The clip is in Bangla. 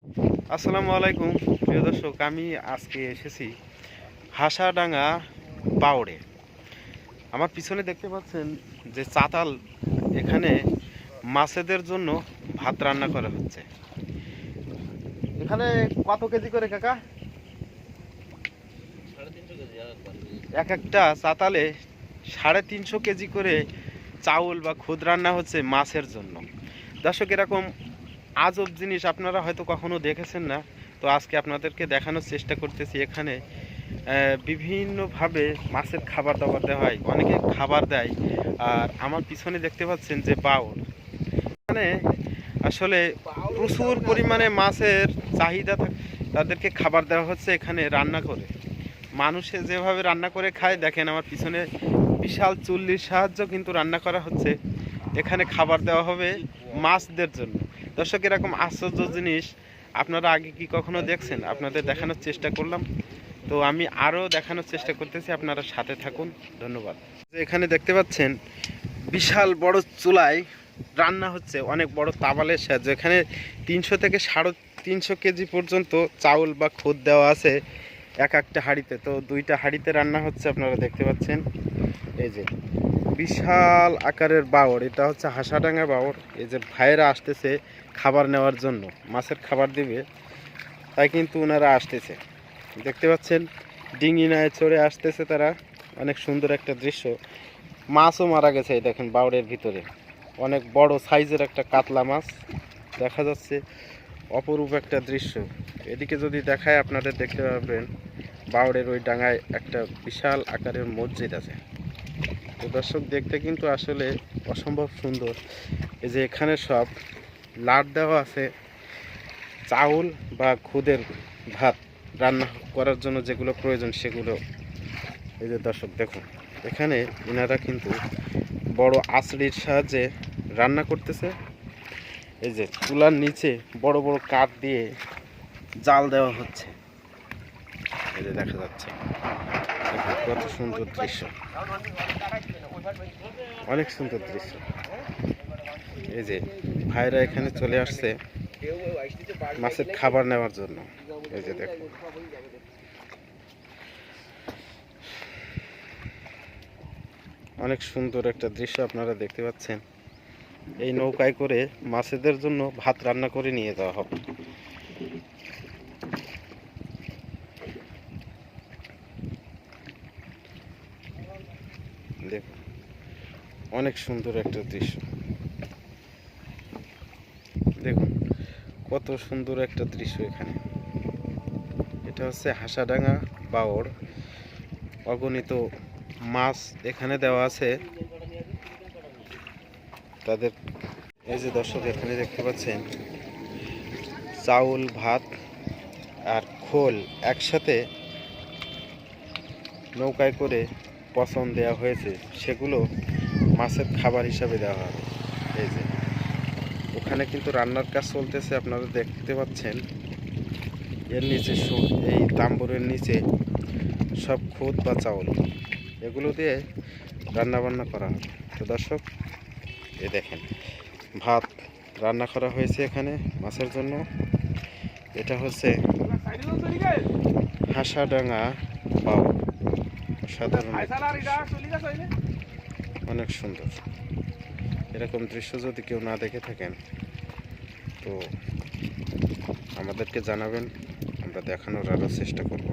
আসসালামু আলাইকুম প্রিয় দর্শক, আমি আজকে এসেছি হাসাডাঙ্গা বাওড়ে। আমার পিছনে দেখতে পাচ্ছেন যে চাতাল, এখানে মাছেদের জন্য ভাত রান্না করা হচ্ছে। এখানে কত কেজি করে কাকা? এক একটা চাতালে 350 কেজি করে চাউল বা খুদ রান্না হচ্ছে মাছের জন্য। দর্শক, এরকম আজব জিনিস আপনারা হয়তো কখনো দেখেছেন না, তো আজকে আপনাদেরকে দেখানোর চেষ্টা করতেছি। এখানে বিভিন্নভাবে মাছের খাবার দাবার দেওয়া হয়, অনেকে খাবার দেয়। আর আমার পিছনে দেখতে পাচ্ছেন যে বাউল, এখানে আসলে প্রচুর পরিমাণে মাছের চাহিদা তাদেরকে খাবার দেওয়া হচ্ছে এখানে রান্না করে। মানুষে যেভাবে রান্না করে খায় দেখেন, আমার পিছনে বিশাল চুল্লির সাহায্য কিন্তু রান্না করা হচ্ছে। এখানে খাবার দেওয়া হবে মাছদের জন্য। দর্শক, এরকম আশ্চর্য জিনিস আপনারা আগে কি কখনো দেখছেন? আপনাদের দেখানোর চেষ্টা করলাম, তো আমি আরও দেখানোর চেষ্টা করতেছি, আপনারা সাথে থাকুন। ধন্যবাদ। এখানে দেখতে পাচ্ছেন বিশাল বড় চুলায় রান্না হচ্ছে, অনেক বড় তাওয়ালের সাহায্যে। এখানে 300 থেকে 350 কেজি পর্যন্ত চাউল বা খুদ দেওয়া আছে এক একটা হাঁড়িতে। তো 2টা হাঁড়িতে রান্না হচ্ছে, আপনারা দেখতে পাচ্ছেন। এই যে বিশাল আকারের বাওড়, এটা হচ্ছে হাসাডাঙ্গা বাওড়। এই যে ভাইয়েরা আসতেছে খাবার নেওয়ার জন্য, মাছের খাবার দিবে, তাই কিন্তু ওনারা আসতেছে। দেখতে পাচ্ছেন ডিঙি নায় চড়ে আসতেছে তারা। অনেক সুন্দর একটা দৃশ্য। মাছও মারা গেছে এই দেখেন বাওড়ের ভিতরে, অনেক বড় সাইজের একটা কাতলা মাছ দেখা যাচ্ছে। অপরূপ একটা দৃশ্য। এদিকে যদি দেখায় আপনাদের দেখতে পাবেন বাওড়ের ওই ডাঙায় একটা বিশাল আকারের মসজিদ আছে। তো দর্শক, দেখতে কিন্তু আসলে অসম্ভব সুন্দর। এই যে এখানে সব লাট দেওয়া আছে, চাউল বা খুদের ভাত রান্না করার জন্য যেগুলো প্রয়োজন সেগুলো। এই যে দর্শক দেখুন, এখানে এনারা কিন্তু বড় আঁচড়ির সাহায্যে রান্না করতেছে। এই যে চুলার নিচে বড় বড় কাঠ দিয়ে জাল দেওয়া হচ্ছে, এই যে দেখা যাচ্ছে। কত সুন্দর দৃশ্য, অনেক সুন্দর দৃশ্য। এই যে ভাইরা এখানে চলে আসছে মাছের খাবার নেওয়ার জন্য। এই যে দেখুন, অনেক সুন্দর একটা দৃশ্য আপনারা দেখতে পাচ্ছেন। এই নৌকায় করে মাছেদের জন্য ভাত রান্না করে নিয়ে যাওয়া হবে। দেখুন, অনেক সুন্দর একটা দৃশ্য। দেখুন কত সুন্দর একটা দৃশ্য এখানে। এটা হচ্ছে হাসাডাঙ্গা বাওড়। অগণিত মাছ এখানে দেওয়া আছে তাদের। এই যে দর্শক, এখানে দেখতে পাচ্ছেন চাউল, ভাত আর খোল একসাথে নৌকায় করে পচন দেওয়া হয়েছে, সেগুলো মাছের খাবার হিসাবে দেওয়া হবে। এই যে ওখানে কিন্তু রান্নার কাজ চলতেছে, আপনারা দেখতে পাচ্ছেন। এর নিচে এই তাম্বুরের নিচে সব খুদ বা চাউল, এগুলো দিয়ে রান্না বান্না করা হবে। তো দর্শক, এ দেখেন ভাত রান্না করা হয়েছে এখানে মাছের জন্য। এটা হচ্ছে হাসাডাঙ্গা বাওড়। সাধারণ অনেক সুন্দর। এরকম দৃশ্য যদি কেউ না দেখে থাকেন তো আমাদেরকে জানাবেন, আমরা দেখানোর আরও চেষ্টা করব।